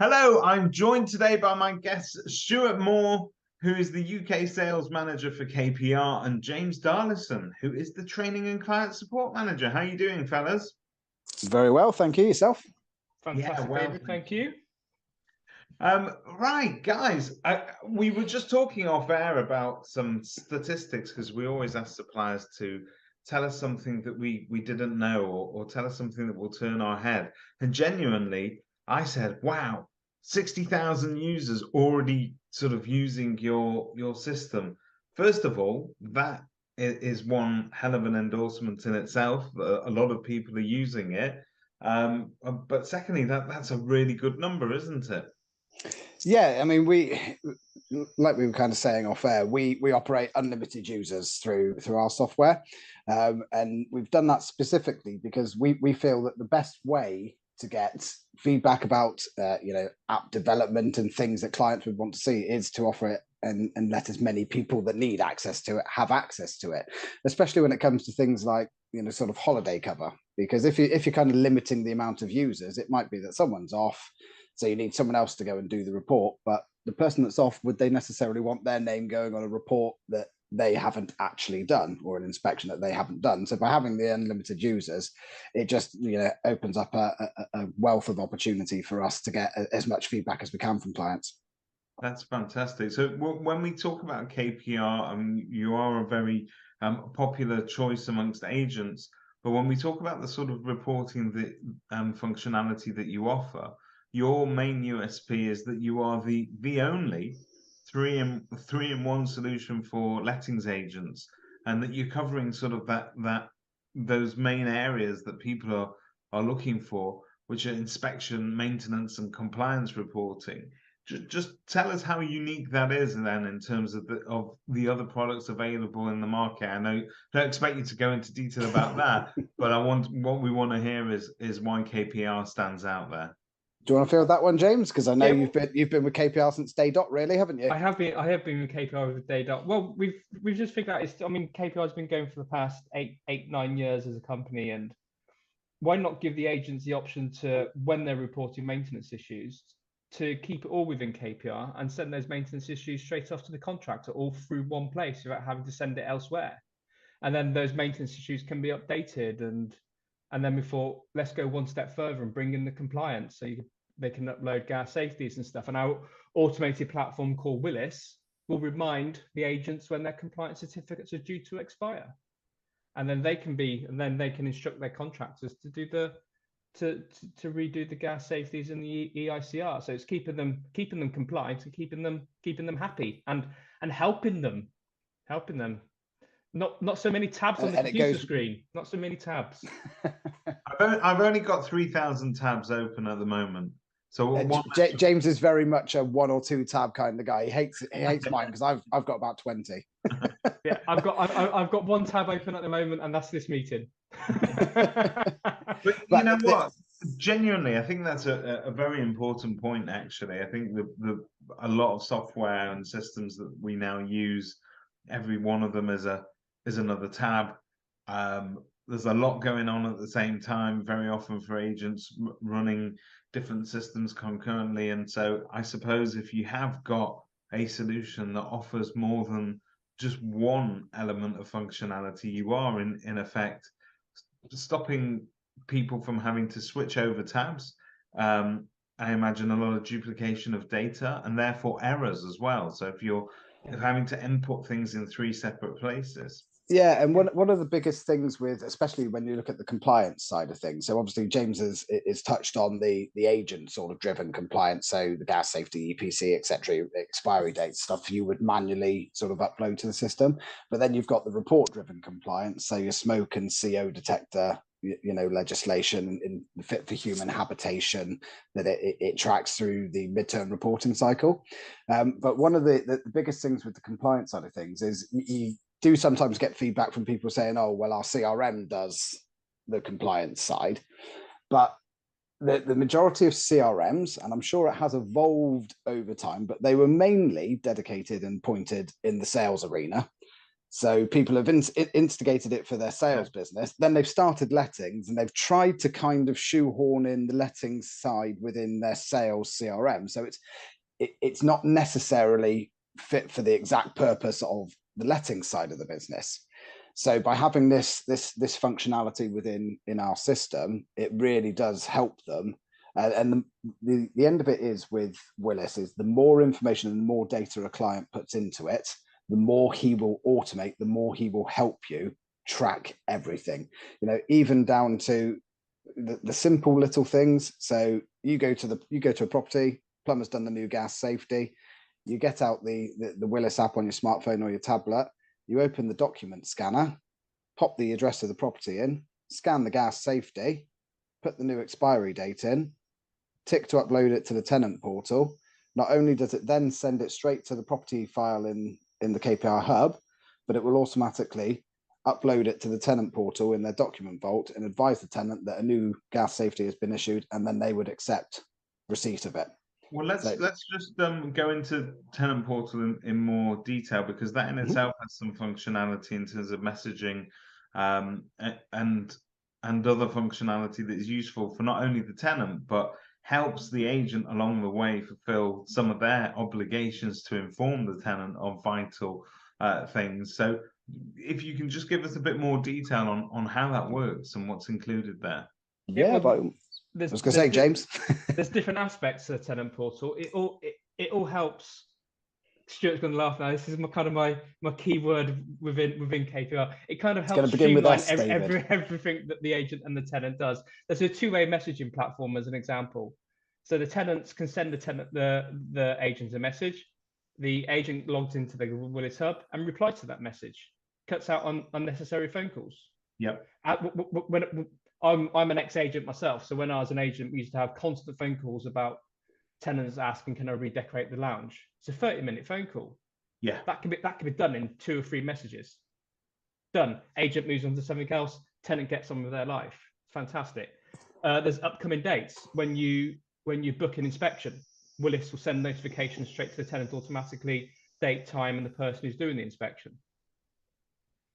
Hello, I'm joined today by my guests, Stuart Moore, who is the UK Sales Manager for KPR, and James Darlison, who is the Training and Client Support Manager. How are you doing, fellas? Very well, thank you. Yourself? Fantastic, David, thank you. Right, guys, we were just talking off air about some statistics because we always ask suppliers to tell us something that we didn't know or tell us something that will turn our head. And genuinely, I said, wow, 60,000 users already sort of using your system. First of all, that is one hell of an endorsement in itself. A lot of people are using it. But secondly, that's a really good number, isn't it? Yeah, I mean, like we were kind of saying off air, we operate unlimited users through our software, and we've done that specifically because we feel that the best way to get feedback about app development and things that clients would want to see is to offer it and let as many people that need access to it have access to it, especially when it comes to things like sort of holiday cover. Because if you're kind of limiting the amount of users, it might be that someone's off, so you need someone else to go and do the report. But the person that's off, would they necessarily want their name going on a report that they haven't actually done, or an inspection that they haven't done? So by having the unlimited users, it just opens up a wealth of opportunity for us to get as much feedback as we can from clients. That's fantastic. So when we talk about KPR, I mean, you are a very popular choice amongst agents. But when we talk about the sort of reporting, the functionality that you offer, your main USP is that you are the only three-in-one solution for lettings agents, and that you're covering sort of those main areas that people are looking for, which are inspection, maintenance, and compliance reporting. Just tell us how unique that is, then, in terms of the other products available in the market. I know, don't expect you to go into detail about that, but what we want to hear is why KPR stands out there. Do you want to field that one, James? Because I know you've been with KPR since day dot, really, haven't you? I have been with KPR with day dot. Well, we've just figured out. KPR has been going for the past 9 years as a company, and why not give the agents the option to, when they're reporting maintenance issues, to keep it all within KPR and send those maintenance issues straight off to the contractor, all through one place without having to send it elsewhere. And then those maintenance issues can be updated, and then we thought, let's go one step further and bring in the compliance, so they can upload gas safeties and stuff. And our automated platform called Willis will remind the agents when their compliance certificates are due to expire, and then they can instruct their contractors to do to redo the gas safeties and the EICR. So it's keeping them compliant and keeping them happy and helping them. Not so many tabs on the computer screen. Not so many tabs. I've only got 3,000 tabs open at the moment. So James is very much a 1 or 2 tab kind of guy. He hates mine because I've got about 20. Yeah, I've got 1 tab open at the moment, and that's this meeting. But you know what? Genuinely, I think that's a very important point. Actually, I think a lot of software and systems that we now use, every one of them is another tab. There's a lot going on at the same time, very often for agents running different systems concurrently. And so I suppose if you have got a solution that offers more than just one element of functionality, you are in effect stopping people from having to switch over tabs. I imagine a lot of duplication of data and therefore errors as well. So if you're having to input things in 3 separate places. Yeah, and one of the biggest things with, especially when you look at the compliance side of things, so obviously James is touched on the agent sort of driven compliance, so the gas safety, EPC, etc., expiry date stuff you would manually sort of upload to the system. But then you've got the report driven compliance, so your smoke and CO detector, legislation in the fit for human habitation that it tracks through the midterm reporting cycle. But one of the biggest things with the compliance side of things is you do sometimes get feedback from people saying, oh, well, our CRM does the compliance side. But the majority of CRMs, and I'm sure it has evolved over time, but they were mainly dedicated and pointed in the sales arena So people have instigated it for their sales business. Then they've started lettings, and they've tried to kind of shoehorn in the lettings side within their sales CRM. So it's not necessarily fit for the exact purpose of the lettings side of the business. So by having this functionality in our system, it really does help them. And the end of it is with Willis is the more information and the more data a client puts into it, the more he will automate, the more he will help you track everything, even down to the simple little things. So you go to a property, plumber's done the new gas safety, you get out the Willis app on your smartphone or your tablet, you open the document scanner, pop the address of the property in, scan the gas safety, put the new expiry date in, tick to upload it to the tenant portal. Not only does it then send it straight to the property file in the KPR hub, but it will automatically upload it to the tenant portal in their document vault and advise the tenant that a new gas safety has been issued, and then they would accept receipt of it. Well, let's just go into tenant portal in more detail, because that in itself has some functionality in terms of messaging, and other functionality that is useful for not only the tenant but helps the agent along the way fulfill some of their obligations to inform the tenant of vital things. So if you can just give us a bit more detail on how that works and what's included there. Yeah, but I was going to say, James, there's different aspects to the tenant portal. It all helps. Stuart's going to laugh now. This is my keyword within KPR. It kind of helps streamline everything that the agent and the tenant does. There's a two-way messaging platform as an example. So the tenants can send the agent a message. The agent logs into the Willis Hub and replies to that message. Cuts out on unnecessary phone calls. Yep. When I'm an ex-agent myself, so when I was an agent, we used to have constant phone calls about tenants asking, "Can I redecorate the lounge?" It's a 30-minute phone call. Yeah, that can be done in 2 or 3 messages. Done. Agent moves on to something else. Tenant gets on with their life. Fantastic. There's upcoming dates. When you book an inspection, Willis will send notifications straight to the tenant automatically, date, time, and the person who's doing the inspection.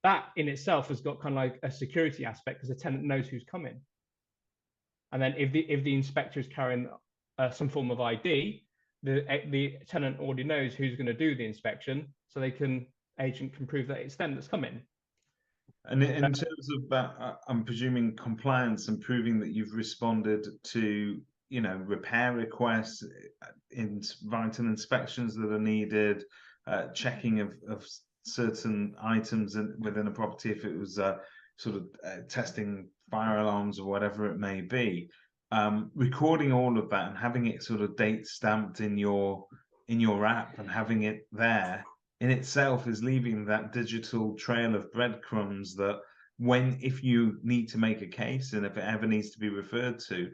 That in itself has got kind of like a security aspect, because the tenant knows who's coming. And then if the inspector is carrying some form of ID, the tenant already knows who's going to do the inspection, so agent can prove that it's them that's coming. And in terms of that, I'm presuming compliance and proving that you've responded to repair requests, vital inspections that are needed, checking of certain items within a property, if it was testing fire alarms or whatever it may be, recording all of that and having it sort of date stamped in your app and having it there in itself is leaving that digital trail of breadcrumbs that if you need to make a case and if it ever needs to be referred to,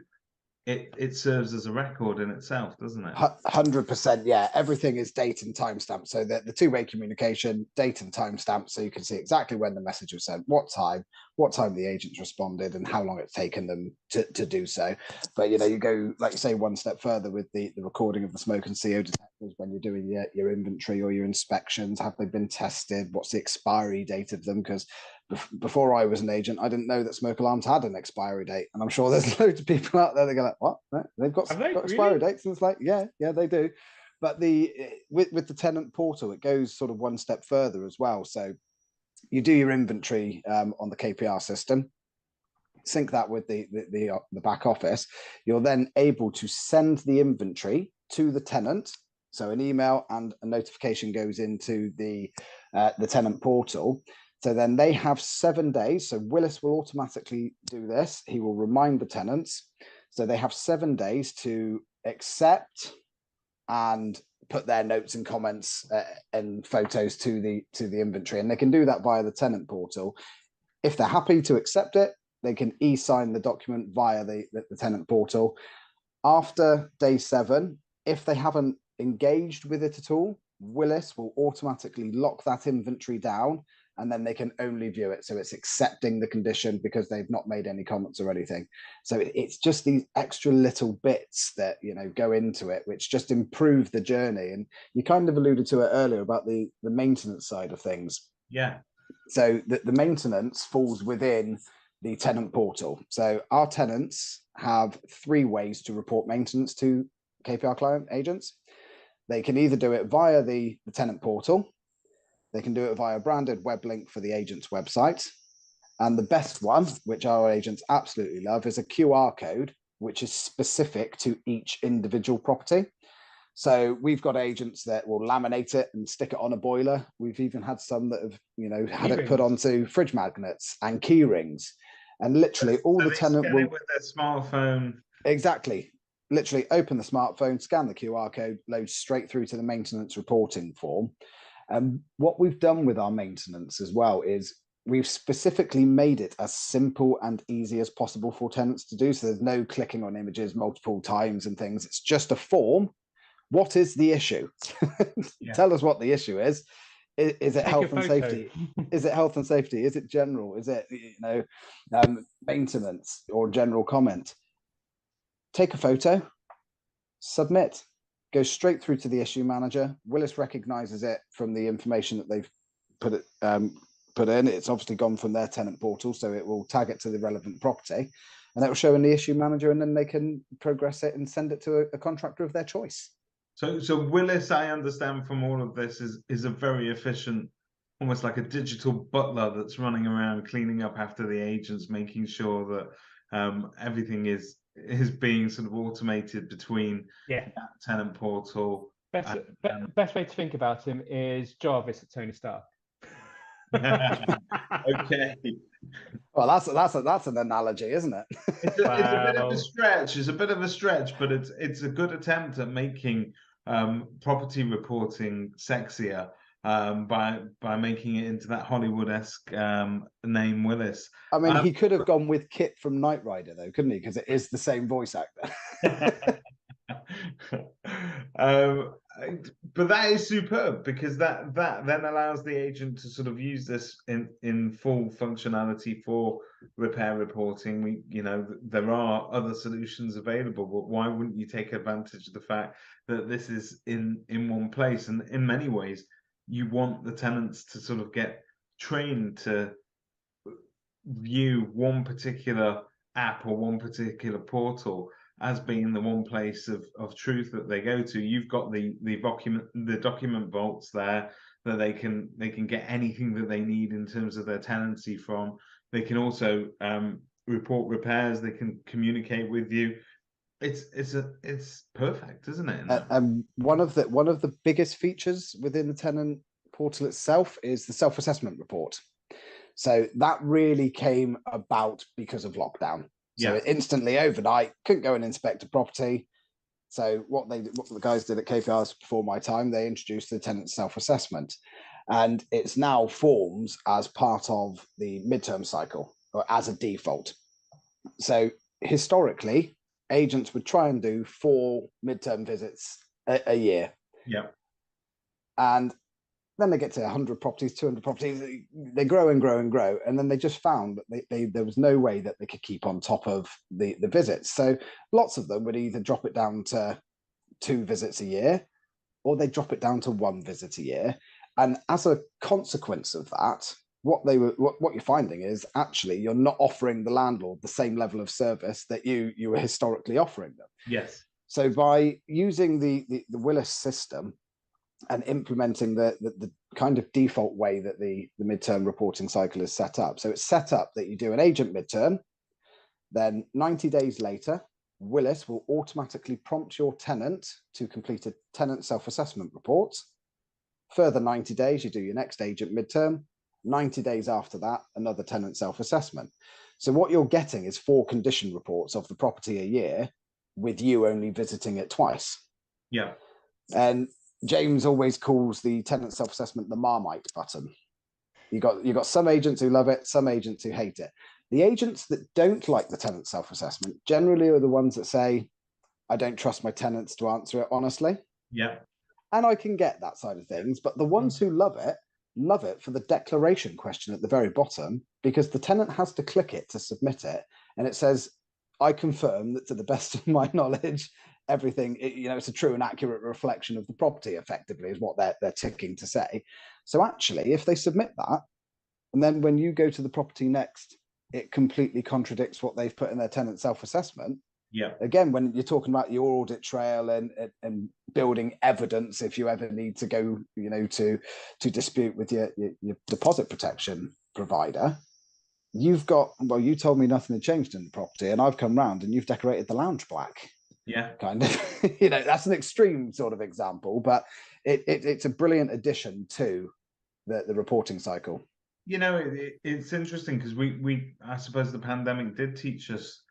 it serves as a record in itself, doesn't it? 100%. Yeah, everything is date and timestamp. So the two-way communication, date and timestamp, so you can see exactly when the message was sent, what time the agents responded, and how long it's taken them to do so. But you go, like you say, one step further with the recording of the smoke and CO detectors when you're doing your inventory or your inspections. Have they been tested? What's the expiry date of them? Because before I was an agent, I didn't know that smoke alarms had an expiry date, and I'm sure there's loads of people out there that go like, "What? They've got expiry dates?" And it's like, yeah, they do. But with the tenant portal, it goes sort of one step further as well. So you do your inventory on the KPR system, sync that with the back office. You're then able to send the inventory to the tenant. So an email and a notification goes into the tenant portal. So then they have 7 days. So Willis will automatically do this. He will remind the tenants. So they have 7 days to accept and put their notes and comments and photos to the inventory. And they can do that via the tenant portal. If they're happy to accept it, they can e-sign the document via the tenant portal. After day 7, if they haven't engaged with it at all, Willis will automatically lock that inventory down, and then they can only view it. So it's accepting the condition because they've not made any comments or anything. So it's just these extra little bits that, go into it, which just improve the journey. And you kind of alluded to it earlier about the maintenance side of things. Yeah. So the maintenance falls within the tenant portal. So our tenants have 3 ways to report maintenance to KPR client agents. They can either do it via the tenant portal, they can do it via a branded web link for the agent's website. And the best one, which our agents absolutely love, is a QR code, which is specific to each individual property. So we've got agents that will laminate it and stick it on a boiler. We've even had some that have, had it put onto fridge magnets and key rings. And literally all the tenant will with their smartphone. Exactly. Literally open the smartphone, scan the QR code, load straight through to the maintenance reporting form. And what we've done with our maintenance as well is we've specifically made it as simple and easy as possible for tenants to do. So there's no clicking on images multiple times and things. It's just a form. What is the issue? Tell us what the issue is. Is it health and safety? Is it health and safety? Is it general? Is it maintenance or general comment? Take a photo, submit, go straight through to the issue manager. Willis recognizes it from the information that they've put in. It's obviously gone from their tenant portal, so it will tag it to the relevant property, and it will show in the issue manager, and then they can progress it and send it to a contractor of their choice. So Willis, I understand from all of this, is a very efficient, almost like a digital butler that's running around cleaning up after the agents, making sure that everything is being sort of automated between that tenant portal. Best way to think about him is Jarvis at Tony Stark. Okay. Well, that's an analogy, isn't it? It's a bit of a stretch. It's a bit of a stretch, but it's a good attempt at making property reporting sexier by making it into that Hollywood-esque name Willis. I mean, he could have gone with Kit from Knight Rider, though, couldn't he? Because it is the same voice actor. But that is superb, because that then allows the agent to sort of use this in full functionality for repair reporting. There are other solutions available, but why wouldn't you take advantage of the fact that this is in one place? And in many ways, you want the tenants to sort of get trained to view one particular app or one particular portal as being the one place of truth that they go to. You've got the document vaults there that they can get anything that they need in terms of their tenancy from. They can also report repairs. They can communicate with you. It's perfect, isn't it? One of the biggest features within the tenant portal itself is the self-assessment report. So that really came about because of lockdown. So instantly overnight, couldn't go and inspect a property. So what the guys did at KPR before my time, they introduced the tenant self-assessment, and it's now forms as part of the midterm cycle or as a default. So historically, agents would try and do 4 midterm visits a year. Yeah. And then they get to 100 properties, 200 properties. They grow and grow and grow. And then they just found that there was no way that they could keep on top of the visits. So lots of them would either drop it down to 2 visits a year, or they drop it down to 1 visit a year. And as a consequence of that, what you're finding is actually you're not offering the landlord the same level of service that you were historically offering them. Yes. So by using the Willis system and implementing the kind of default way that the midterm reporting cycle is set up. So it's set up that you do an agent midterm, then 90 days later, Willis will automatically prompt your tenant to complete a tenant self-assessment report. Further 90 days, you do your next agent midterm. 90 days after that, another tenant self-assessment. So what you're getting is 4 condition reports of the property a year, with you only visiting it twice. Yeah. And James always calls the tenant self-assessment the Marmite button. You got some agents who love it, some agents who hate it. The agents that don't like the tenant self-assessment generally are the ones that say, I don't trust my tenants to answer it honestly. Yeah. And I can get that side of things, but the ones who love it for the declaration question at the very bottom, because the tenant has to click it to submit it, and it says, I confirm that to the best of my knowledge, everything, it's a true and accurate reflection of the property, effectively, is what they're ticking to say. So actually, if they submit that, And then when you go to the property next, it completely contradicts what they've put in their tenant self-assessment. Yeah. Again, when you're talking about your audit trail and building evidence, if you ever need to go, to dispute with your deposit protection provider, you've got, well, you told me nothing had changed in the property, and I've come round and you've decorated the lounge black. Yeah. Kind of, that's an extreme sort of example, but it's a brilliant addition to the reporting cycle. It's interesting because I suppose the pandemic did teach us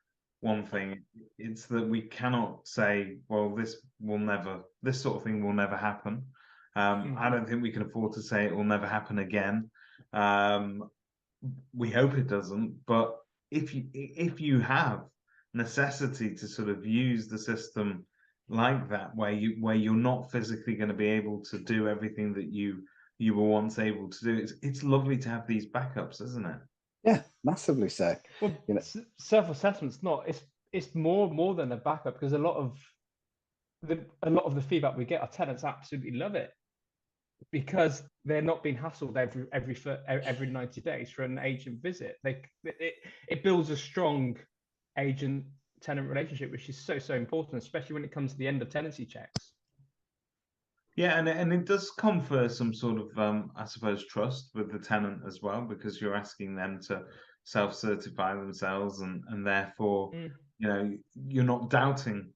one thing. It's that we cannot say, well, this sort of thing will never happen. I don't think we can afford to say it will never happen again. We hope it doesn't, but if you have necessity to sort of use the system like that, where you're not physically going to be able to do everything that you were once able to do, it's lovely to have these backups, isn't it? Yeah, massively so. Well, self-assessment's not. It's more than a backup, because a lot of the feedback we get, our tenants absolutely love it, because they're not being hassled every 90 days for an agent visit. It builds a strong agent-tenant relationship, which is so important, especially when it comes to the end of tenancy checks. Yeah, and it does confer some sort of, I suppose, trust with the tenant as well, because you're asking them to self-certify themselves, and therefore, you're not doubting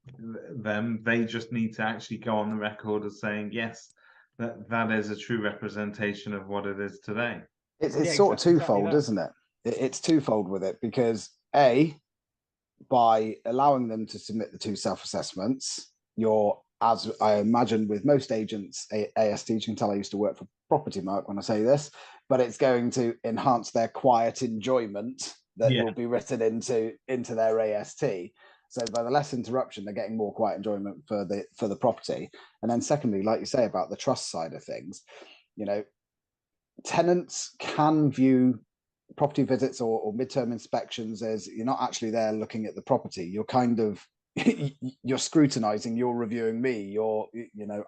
them. They just need to actually go on the record as saying, yes, that is a true representation of what it is today. It's sort of twofold, isn't it? It's twofold with it, because by allowing them to submit the 2 self-assessments, you're, as I imagine with most agents, AST, you can tell I used to work for Property Mark when I say this, but it's going to enhance their quiet enjoyment that will be written into their AST. So by the less interruption, they're getting more quiet enjoyment for the property. And then secondly, like you say about the trust side of things, tenants can view property visits or midterm inspections as you're not actually there looking at the property. You're kind of you're scrutinizing, you're reviewing me,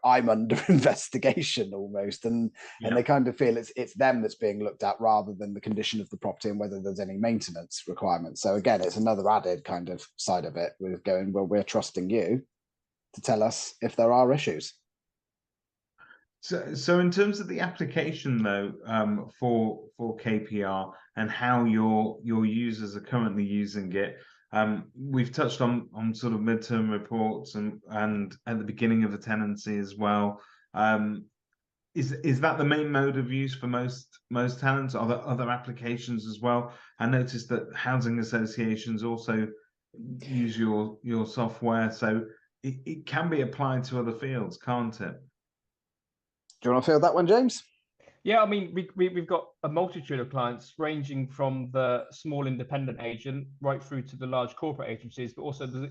I'm under investigation almost, and they kind of feel it's them that's being looked at rather than the condition of the property and whether there's any maintenance requirements. So again, it's another added kind of side of it with going, well, we're trusting you to tell us if there are issues. So in terms of the application though, for KPR and how your users are currently using it, we've touched on sort of midterm reports and at the beginning of a tenancy as well. Is that the main mode of use for most tenants? Are there other applications as well? I noticed that housing associations also use your software, so it can be applied to other fields, can't it? Do you want to field that one, James? Yeah, I mean, we've got a multitude of clients ranging from the small independent agent right through to the large corporate agencies, but also the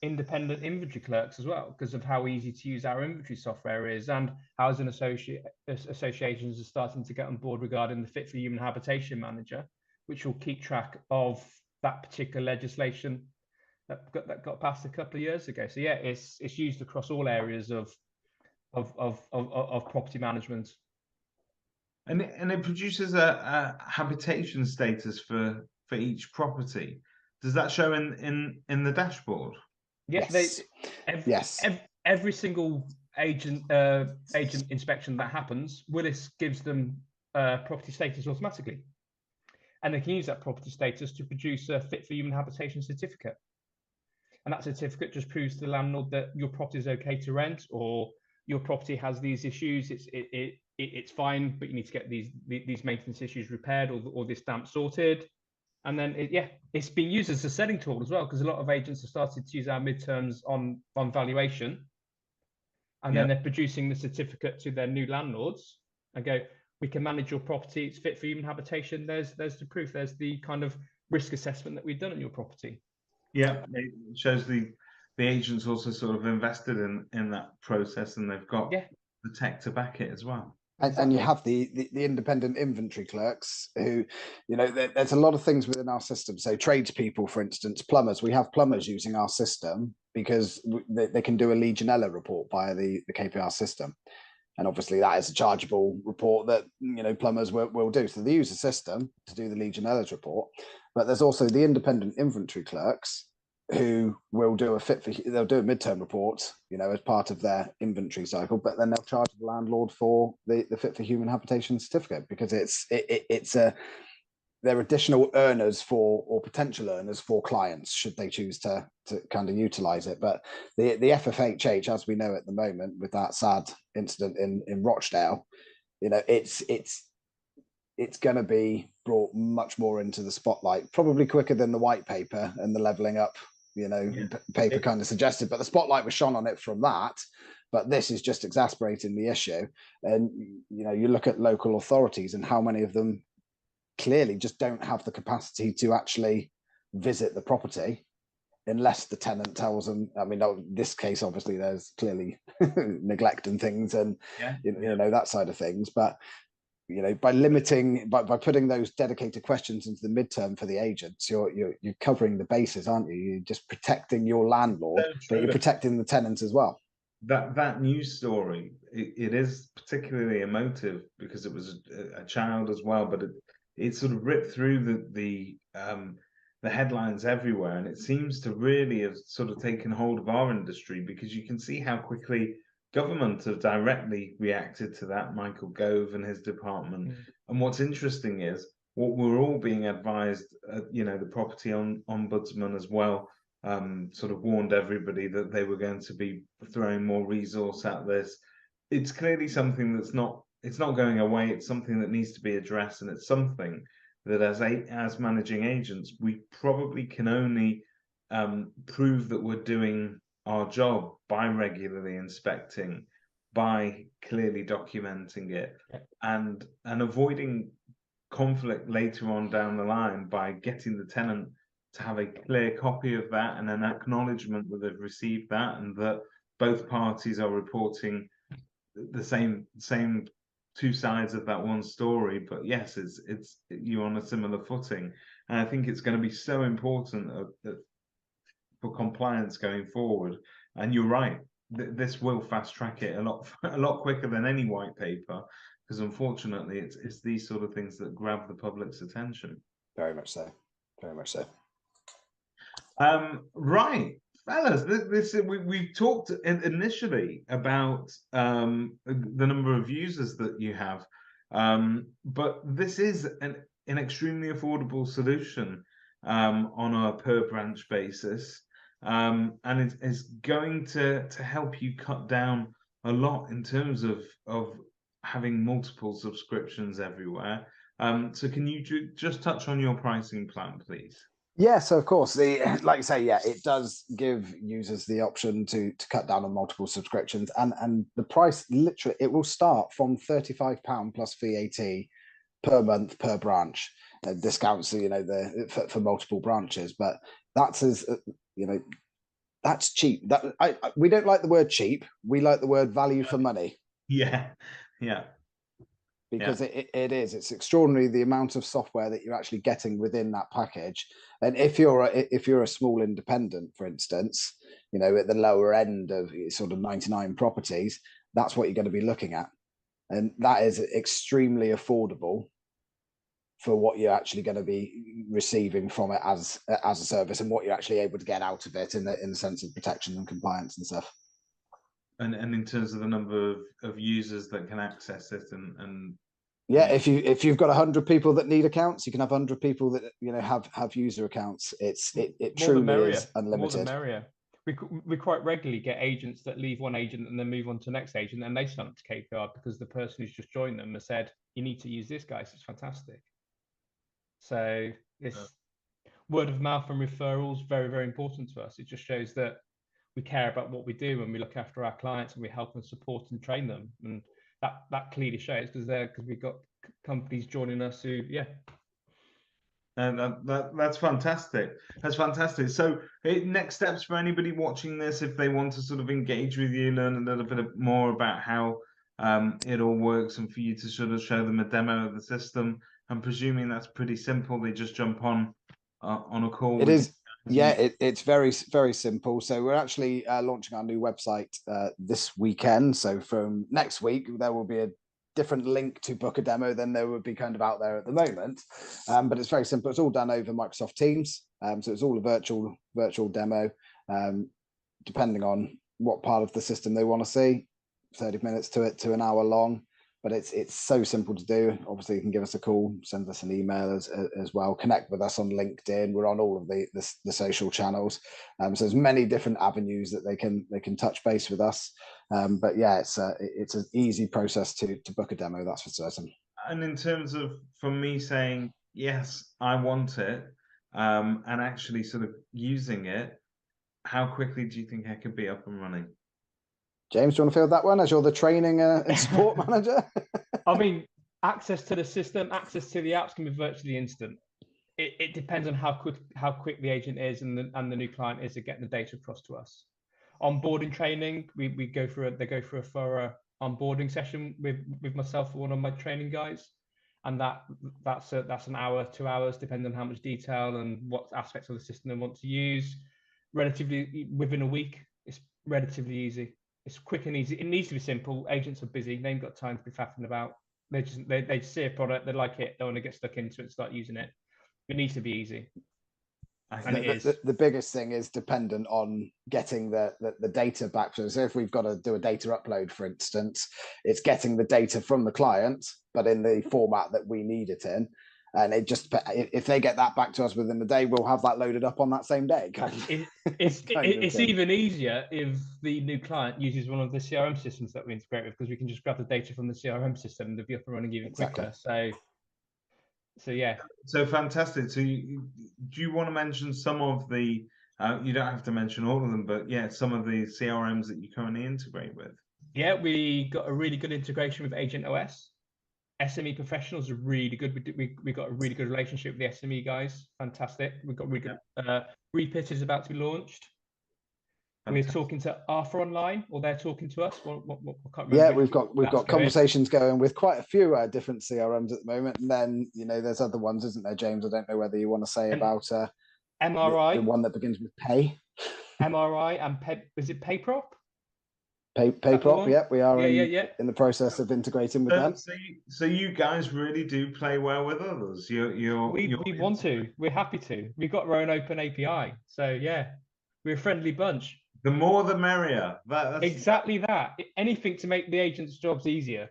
independent inventory clerks as well, because of how easy to use our inventory software is, and housing associations are starting to get on board regarding the Fit for Human Habitation Manager, which will keep track of that particular legislation that got passed a couple of years ago. So yeah, it's used across all areas of property management, and it produces a habitation status for each property. Does that show in the dashboard? Yes. Every single agent inspection that happens, Willis gives them property status automatically, and they can use that property status to produce a Fit for Human Habitation certificate, and that certificate just proves to the landlord that your property is okay to rent, or your property has these issues, it's fine, but you need to get these maintenance issues repaired or this damp sorted. And then it's being used as a selling tool as well, because a lot of agents have started to use our midterms on valuation, and then they're producing the certificate to their new landlords and go, we can manage your property, it's fit for human habitation, there's the proof, there's the kind of risk assessment that we've done on your property. Yeah, it shows the agents also sort of invested in that process, and they've got the tech to back it as well. And you have the independent inventory clerks who, there's a lot of things within our system. So tradespeople, for instance, plumbers, we have plumbers using our system because they can do a Legionella report via the KPR system. And obviously that is a chargeable report that, you know, plumbers will do. So they use a system to do the Legionellas report, but there's also the independent inventory clerks who will do they'll do a midterm report, you know, as part of their inventory cycle, but then they'll charge the landlord for the fit for human habitation certificate, because they're additional earners for, or potential earners for, clients should they choose to kind of utilize it. But the FFHH, as we know at the moment, with that sad incident in Rochdale, you know, it's going to be brought much more into the spotlight, probably quicker than the white paper and the leveling up, you know, paper kind of suggested. But the spotlight was shone on it from that. But this is just exasperating the issue. And, you know, you look at local authorities and how many of them clearly just don't have the capacity to actually visit the property unless the tenant tells them. I mean, in this case, obviously, there's clearly neglect and things, and you know, that side of things. But you know, by limiting, by putting those dedicated questions into the midterm for the agents, you're covering the bases, aren't you? You're just protecting your landlord, but you're protecting the tenants as well. That news story, it is particularly emotive because it was a child as well, but it sort of ripped through the headlines everywhere, and it seems to really have sort of taken hold of our industry, because you can see how quickly government have directly reacted to that, Michael Gove and his department. And what's interesting is what we're all being advised, you know, the property ombudsman as well sort of warned everybody that they were going to be throwing more resource at this. It's clearly something that's not, it's not going away. It's something that needs to be addressed, and it's something that as managing agents, we probably can only prove that we're doing our job by regularly inspecting, by clearly documenting it, and avoiding conflict later on down the line by getting the tenant to have a clear copy of that and an acknowledgement that they've received that, and that both parties are reporting the same two sides of that one story. But yes, it's you're on a similar footing, and I think it's going to be so important for compliance going forward. And you're right, this will fast track it a lot quicker than any white paper, because unfortunately it's these sort of things that grab the public's attention. Very much so. Very much so. Right, fellas, we've talked initially about the number of users that you have, but this is an extremely affordable solution on a per branch basis, and it is going to help you cut down a lot in terms of having multiple subscriptions everywhere. So can you just touch on your pricing plan, please? Yeah, so of course, like you say, yeah, it does give users the option to cut down on multiple subscriptions, and the price, literally, it will start from £35 plus VAT per month per branch. Discounts, you know, for multiple branches, but that's you know, that's cheap. We don't like the word cheap. We like the word value for money. Yeah. Because it's extraordinary the amount of software that you're actually getting within that package. And if you're a small independent, for instance, you know, at the lower end of sort of 99 properties, that's what you're going to be looking at, and that is extremely affordable for what you're actually going to be receiving from it as a service, and what you're actually able to get out of it in the sense of protection and compliance and stuff. And in terms of the number of users that can access it, and yeah, if you've got 100 people that need accounts, you can have 100 people that, you know, have user accounts. It truly is unlimited. More the merrier. We quite regularly get agents that leave one agent and then move on to the next agent, and they sign up to KPR because the person who's just joined them has said, you need to use this guy, so it's fantastic. So this word of mouth and referrals, very, very important to us. It just shows that we care about what we do, and we look after our clients, and we help and support and train them. And that clearly shows because we've got companies joining us who, and that's fantastic. That's fantastic. So next steps for anybody watching this, if they want to sort of engage with you, learn a little bit more about how it all works, and for you to sort of show them a demo of the system. I'm presuming that's pretty simple. They just jump on a call. It is. Yeah, it's very, very simple. So we're actually launching our new website this weekend. So from next week, there will be a different link to book a demo than there would be kind of out there at the moment. But it's very simple. It's all done over Microsoft Teams. So it's all a virtual demo, depending on what part of the system they want to see. 30 minutes to an hour long. But it's so simple to do. Obviously, you can give us a call, send us an email as well. Connect with us on LinkedIn. We're on all of the social channels. So there's many different avenues that they can touch base with us. But yeah, it's an easy process to book a demo. That's for certain. And in terms of from me saying yes, I want it, and actually sort of using it, how quickly do you think I could be up and running? James, do you want to field that one as you're the training and support manager? I mean, access to the system, access to the apps can be virtually instant. It depends on how quick the agent is and the new client is at getting the data across to us. Onboarding training, they go through a thorough onboarding session with myself or one of my training guys, and that's an hour, 2 hours, depending on how much detail and what aspects of the system they want to use. Relatively within a week, it's relatively easy. It's quick and easy. It needs to be simple. Agents are busy. They ain't got time to be faffing about. They just see a product, they like it, they want to get stuck into it and start using it. It needs to be easy. And it is. The biggest thing is dependent on getting the data back. So if we've got to do a data upload, for instance, it's getting the data from the client, but in the format that we need it in. And if they get that back to us within the day, we'll have that loaded up on that same day. It's even easier if the new client uses one of the CRM systems that we integrate with, because we can just grab the data from the CRM system and they'll be up and running even quicker. So yeah. So fantastic. So do you want to mention some of the? You don't have to mention all of them, but yeah, some of the CRMs that you currently integrate with. Yeah, we got a really good integration with Agent OS. SME professionals are really good. We got a really good relationship with the SME guys. Fantastic. We've got really good. Repit is about to be launched. Fantastic. We're talking to Arthur Online, or they're talking to us. I can't remember. Yeah, we've got conversations going with quite a few different CRMs at the moment, and then there's other ones, isn't there, James? I don't know whether you want to say about MRI, the one that begins with Pay. MRI and is it PayProp? PayProp, yeah, we are in the process of integrating with them. So you guys really do play well with others. We want to. We're happy to. We've got our own open API. So yeah, we're a friendly bunch. The more the merrier. That's exactly that. Anything to make the agent's jobs easier.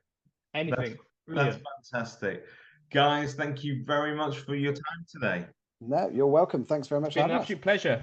Anything. That's fantastic. Guys, thank you very much for your time today. No, you're welcome. Thanks very much. It's been an absolute pleasure.